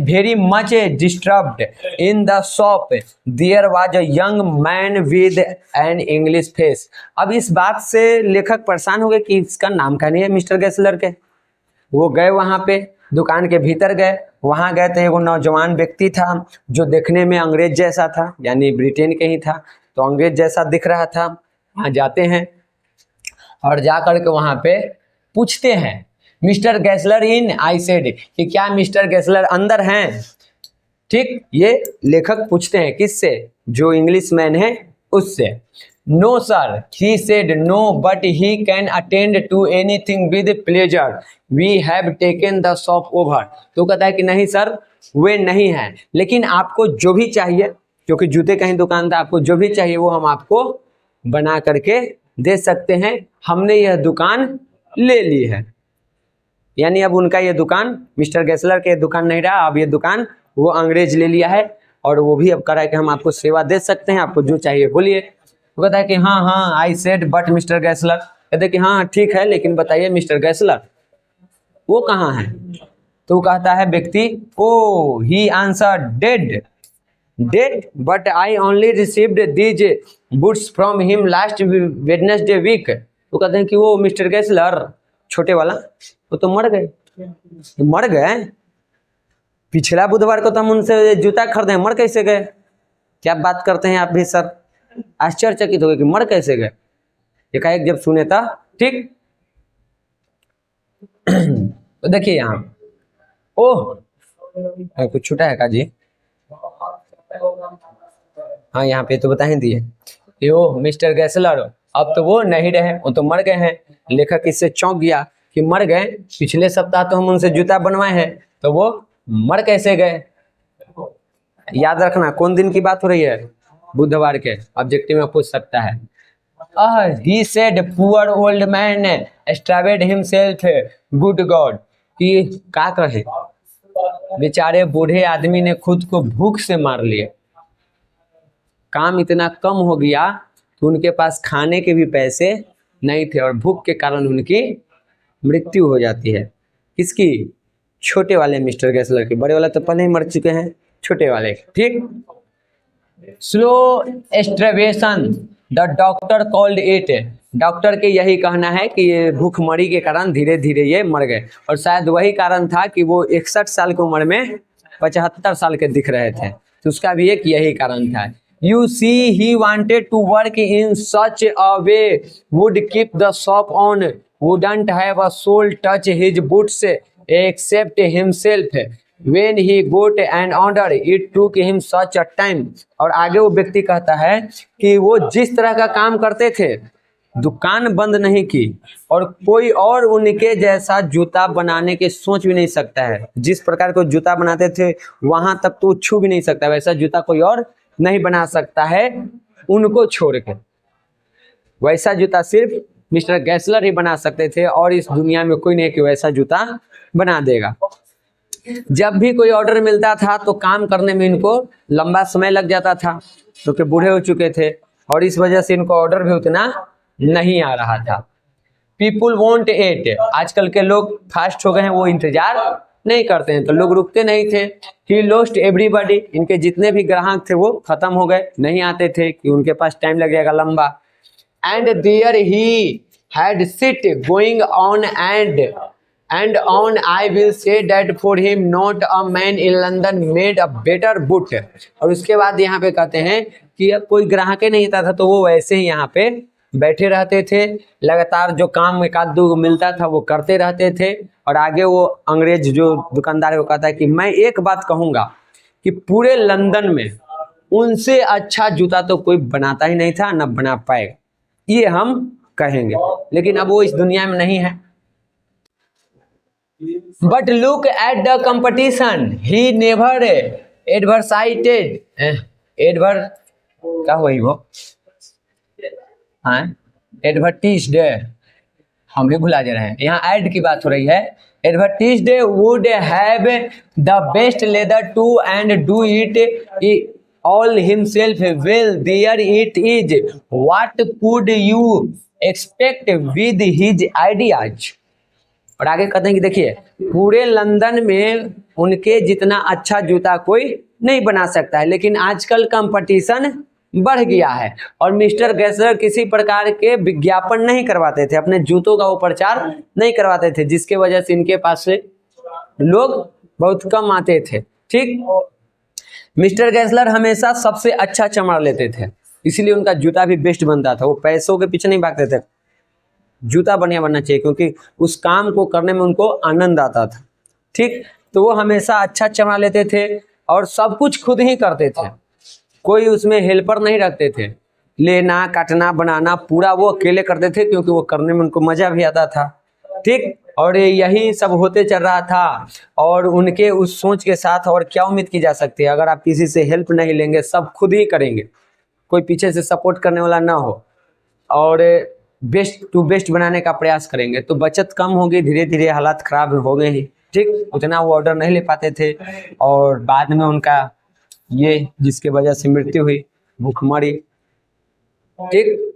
very much disturbed in the shop. There was a young man with an English face. अब इस बात से लेखक परेशान हो गए कि इसका नाम क्या नहीं है मिस्टर गेसलर के। वो गए वहाँ पे, दुकान के भीतर गए, वहाँ गए तो एगो नौजवान व्यक्ति था जो देखने में अंग्रेज जैसा था, यानी ब्रिटेन के ही था, तो अंग्रेज जैसा दिख रहा था। वहाँ जाते हैं और जा कर के वहाँ पे पूछते हैं mister Gessler in, I said, कि क्या मिस्टर गेसलर अंदर हैं। ठीक, ये लेखक पूछते हैं किससे, जो इंग्लिश मैन है उससे। No sir, he said no, but he can attend to anything with pleasure, we have taken the shop over. तो कहता है कि नहीं सर, वे नहीं हैं, लेकिन आपको जो भी चाहिए, क्योंकि जूते का ही दुकान था, आपको जो भी चाहिए वो हम आपको बना करके दे सकते हैं, हमने यह दुकान ले ली है। यानी अब उनका ये दुकान, मिस्टर गेसलर के दुकान नहीं रहा, अब ये दुकान वो अंग्रेज ले लिया है, और वो भी अब कह रहा है कि हम आपको सेवा दे सकते हैं, आपको जो चाहिए बोलिए। वो कहता है कि हाँ हाँ, I said but mister Gessler. कहते हैं कि हाँ ठीक है, लेकिन बताइए मिस्टर गेसलर वो कहाँ है। तो वो कहता है व्यक्ति, oh he answer dead, dead, but I only received these boots from him last Wednesday week. तो कहते हैं कि वो मिस्टर गेसलर छोटे वाला वो तो मर गए। मर गए? पिछला बुधवार को तो हम उनसे जूता खरीदे, मर कैसे गए? क्या बात करते हैं आप भी सर? आश्चर्यचकित हो गए कि मर कैसे गए। एकाएक जब सुने था, ठीक। तो देखिए यहाँ, ओह कुछ छूटा है का जी? हाँ यहाँ पे तो बता ही दिए, ओह मिस्टर गेसलर अब तो वो नहीं रहे, वो तो मर गए हैं। लेखक इससे चौंक गया कि मर गए, पिछले सप्ताह तो हम उनसे जूता बनवाए हैं, तो वो मर कैसे गए? याद रखना कौन दिन की बात हो रही है, बुधवार के। ऑब्जेक्टिव में पूछ सकता है। He said poor old man starved himself, good God, कि क्या कहे, बेचारे बूढ़े आदमी ने खुद को भूख से मार लिए। काम इतना कम हो गया कि उनके पास खाने के भी पैसे नहीं थे, और भूख के कारण उनकी मृत्यु हो जाती है। किसकी? छोटे वाले मिस्टर गेसलर की। बड़े वाले तो पहले ही मर चुके हैं, छोटे वाले, ठीक। Slow starvation the doctor called it, doctor के यही कहना है कि ये भूखमरी के कारण धीरे धीरे ये मर गए, और शायद वही कारण था कि वो 61 साल की उम्र में 75 साल के दिख रहे थे, तो उसका भी एक यही कारण था। You see, he wanted to work in such a way would keep the shop on, wouldn't have a soul touch his boots except himself. When he got an order, it took him such a time. और आगे वो व्यक्ति कहता है कि वो जिस तरह का काम करते थे, दुकान बंद नहीं की, और कोई और उनके जैसा जूता बनाने के सोच भी नहीं सकता है। जिस प्रकार को जूता बनाते थे वहां तक तो छू भी नहीं सकता, वैसा जूता कोई और नहीं बना सकता है उनको छोड़ के। वैसा जूता सिर्फ मिस्टर गेसलर ही बना सकते थे, और इस दुनिया में कोई नहीं कि वैसा जूता बना देगा। जब भी कोई ऑर्डर मिलता था तो काम करने में इनको लंबा समय लग जाता था, क्योंकि बूढ़े हो चुके थे, और इस वजह से इनको ऑर्डर भी उतना नहीं आ रहा था। पीपुल वॉन्ट इट, आजकल के लोग फास्ट हो गए हैं, वो इंतजार नहीं करते हैं, तो लोग रुकते नहीं थे। ही लॉस्ट एवरीबॉडी, इनके जितने भी ग्राहक थे वो खत्म हो गए, नहीं आते थे कि उनके पास टाइम लग जाएगा लंबा। And there he had sit going on and on I will say that for him not a man in London made a better boot। और उसके बाद यहाँ पे कहते हैं कि अब कोई ग्राहक ही नहीं आता था, तो वो वैसे ही यहाँ पे बैठे रहते थे, लगातार जो काम एक आध दो मिलता था वो करते रहते थे। और आगे वो अंग्रेज जो दुकानदार है वो कहता है कि मैं एक बात कहूँगा कि पूरे लंदन में उनसे अच्छा जूता तो कोई बनाता ही नहीं था, न बना पाएगा, ये हम कहेंगे। लेकिन अब वो इस दुनिया में नहीं है। But look at the competition. He never advertised, क्या हुई वो? हाँ, एडवर्टीज्ड, हम भी भुला जा रहे हैं, यहाँ एड की बात हो रही है। एडवर्टीज्ड would have the best leather too and do it all himself well. There it is. What could you expect with his ideas? और आगे कहते हैं कि देखिए पूरे लंदन में उनके जितना अच्छा जूता कोई नहीं बना सकता है, लेकिन आजकल कंपटीशन बढ़ गया है और मिस्टर गेसलर किसी प्रकार के विज्ञापन नहीं करवाते थे, अपने जूतों का वो प्रचार नहीं करवाते थे, जिसके वजह से इनके पास से लोग बहुत कम आते थे। ठीक, मिस्टर गेसलर हमेशा सबसे अच्छा चमड़ा लेते थे, इसीलिए उनका जूता भी बेस्ट बनता था। वो पैसों के पीछे नहीं भागते थे, जूता बढ़िया बनना चाहिए क्योंकि उस काम को करने में उनको आनंद आता था। ठीक, तो वो हमेशा अच्छा चमड़ा लेते थे और सब कुछ खुद ही करते थे, कोई उसमें हेल्पर नहीं रखते थे। लेना, काटना, बनाना पूरा वो अकेले करते थे क्योंकि वो करने में उनको मजा भी आता था। ठीक, और यही सब होते चल रहा था और उनके उस सोच के साथ और क्या उम्मीद की जा सकती है। अगर आप किसी से हेल्प नहीं लेंगे, सब खुद ही करेंगे, कोई पीछे से सपोर्ट करने वाला ना हो और बेस्ट टू बेस्ट बनाने का प्रयास करेंगे तो बचत कम होगी, धीरे धीरे हालात खराब हो गए ही। ठीक, उतना वो ऑर्डर नहीं ले पाते थे और बाद में उनका ये जिसके वजह से मृत्यु हुई, भूखमरी। ठीक,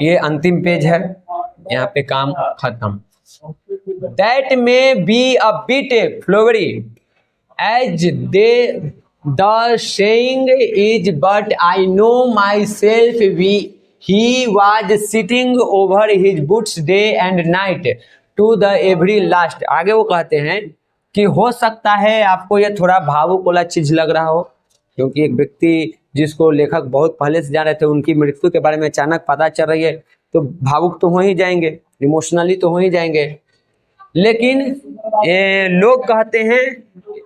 ये अंतिम पेज है, यहाँ पे काम खत्म। That may be a bit flowery as the saying is, but I know myself. He was sitting over his books day and night to the every last। आगे वो कहते हैं कि हो सकता है आपको ये थोड़ा भावुक वाला चीज लग रहा हो, क्योंकि एक व्यक्ति जिसको लेखक बहुत पहले से जान रहे थे, उनकी मृत्यु के बारे में अचानक पता चल रही है तो भावुक तो हो ही जाएंगे, इमोशनली तो हो ही जाएंगे। लेकिन लोग कहते हैं,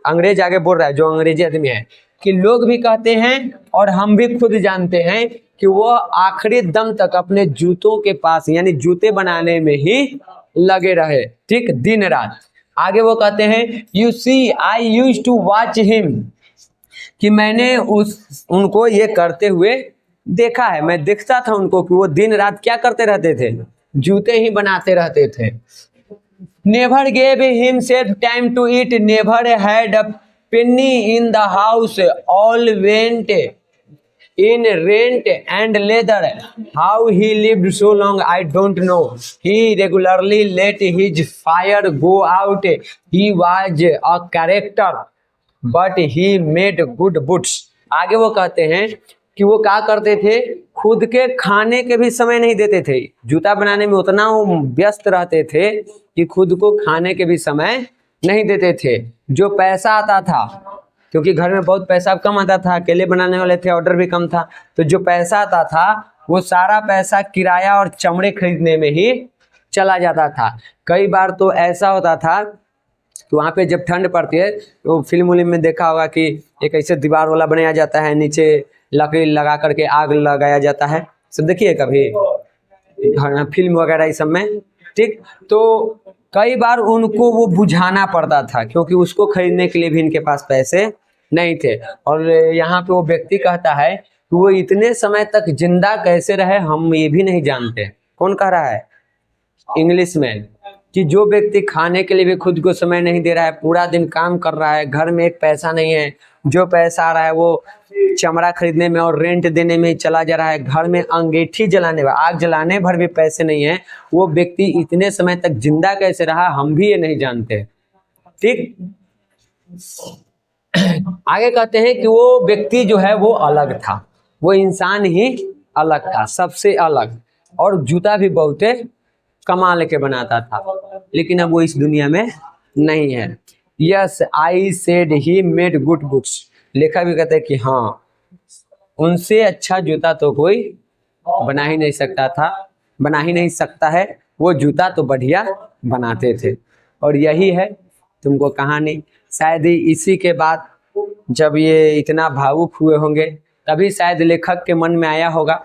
अंग्रेज आगे बोल रहा है जो अंग्रेजी आदमी है, कि लोग भी कहते हैं और हम भी खुद जानते हैं कि वो आखिरी दम तक अपने जूतों के पास यानी जूते बनाने में ही लगे रहे। ठीक, दिन रात। आगे वो कहते हैं you see I used to watch him, कि मैंने उनको ये करते हुए देखा है, मैं देखता था उनको कि वो दिन रात क्या करते रहते थे, जूते ही बनाते रहते थे। Never gave himself time to eat, never had a penny in the house, all went in rent and leather. How he lived so long, I don't know. He regularly let his fire go out. He was a character, but he made good boots. आगे वो कहते हैं कि वो क्या करते थे, खुद के खाने के भी समय नहीं देते थे, जूता बनाने में उतना वो व्यस्त रहते थे कि खुद को खाने के भी समय नहीं देते थे। जो पैसा आता था, क्योंकि घर में बहुत पैसा कम आता था, अकेले बनाने वाले थे, ऑर्डर भी कम था, तो जो पैसा आता था वो सारा पैसा किराया और चमड़े खरीदने में ही चला जाता था। कई बार तो ऐसा होता था तो वहाँ पे जब ठंड पड़ती है तो फिल्म उलिम में देखा होगा कि एक ऐसे दीवार वाला बनाया जाता है, नीचे लकड़ी लगा करके आग लगाया जाता है, सब देखिए कभी फिल्म वगैरह इस सब में। ठीक, तो कई बार उनको वो बुझाना पड़ता था क्योंकि उसको खरीदने के लिए भी इनके पास पैसे नहीं थे। और यहाँ पे वो व्यक्ति कहता है कि वो इतने समय तक जिंदा कैसे रहे हम ये भी नहीं जानते। कौन कह रहा है? इंग्लिश में, कि जो व्यक्ति खाने के लिए भी खुद को समय नहीं दे रहा है, पूरा दिन काम कर रहा है, घर में एक पैसा नहीं है, जो पैसा आ रहा है वो चमड़ा खरीदने में और रेंट देने में चला जा रहा है, घर में अंगीठी जलाने आग जलाने भर भी पैसे नहीं है, वो व्यक्ति इतने समय तक जिंदा कैसे रहा हम भी ये नहीं जानते। ठीक, आगे कहते हैं कि वो व्यक्ति जो है वो अलग था, वो इंसान ही अलग था, सबसे अलग, और जूता भी बहुत कमाल के बनाता था, लेकिन अब वो इस दुनिया में नहीं है। Yes I said he made good books, लेखक भी कहते हैं कि हाँ उनसे अच्छा जूता तो कोई बना ही नहीं सकता था, बना ही नहीं सकता है, वो जूता तो बढ़िया बनाते थे। और यही है तुमको कहानी। शायद इसी के बाद जब ये इतना भावुक हुए होंगे तभी शायद लेखक के मन में आया होगा,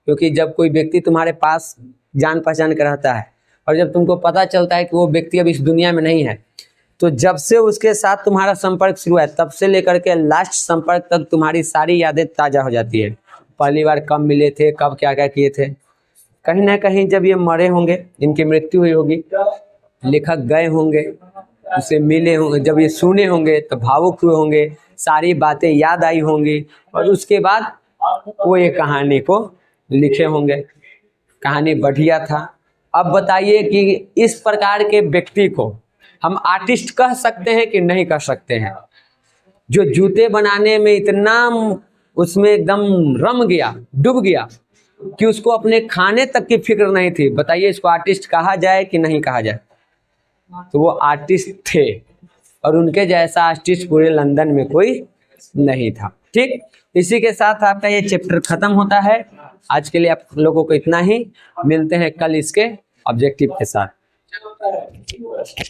क्योंकि जब कोई व्यक्ति तुम्हारे पास जान पहचान के रहता है और जब तुमको पता चलता है कि वो व्यक्ति अब इस दुनिया में नहीं है, तो जब से उसके साथ तुम्हारा संपर्क शुरू है तब से लेकर के लास्ट संपर्क तक तुम्हारी सारी यादें ताज़ा हो जाती है। पहली बार कब मिले थे, कब क्या क्या किए थे। कहीं ना कहीं जब ये मरे होंगे, इनकी मृत्यु हुई होगी, लेखक गए होंगे, उसे मिले होंगे, जब ये सुने होंगे तो भावुक हुए होंगे, सारी बातें याद आई होंगी और उसके बाद वो ये कहानी को लिखे होंगे। कहानी बढ़िया था, अब बताइए कि इस प्रकार के व्यक्ति को हम आर्टिस्ट कह सकते हैं कि नहीं कह सकते हैं? जो जूते बनाने में इतना उसमें एकदम रम गया, डूब गया कि उसको अपने खाने तक की फिक्र नहीं थी। बताइए इसको आर्टिस्ट कहा जाए कि नहीं कहा जाए? तो वो आर्टिस्ट थे और उनके जैसा आर्टिस्ट पूरे लंदन में कोई नहीं था। ठीक, इसी के साथ आपका ये चैप्टर खत्म होता है। आज के लिए आप लोगों को इतना ही, मिलते हैं कल इसके ऑब्जेक्टिव के साथ।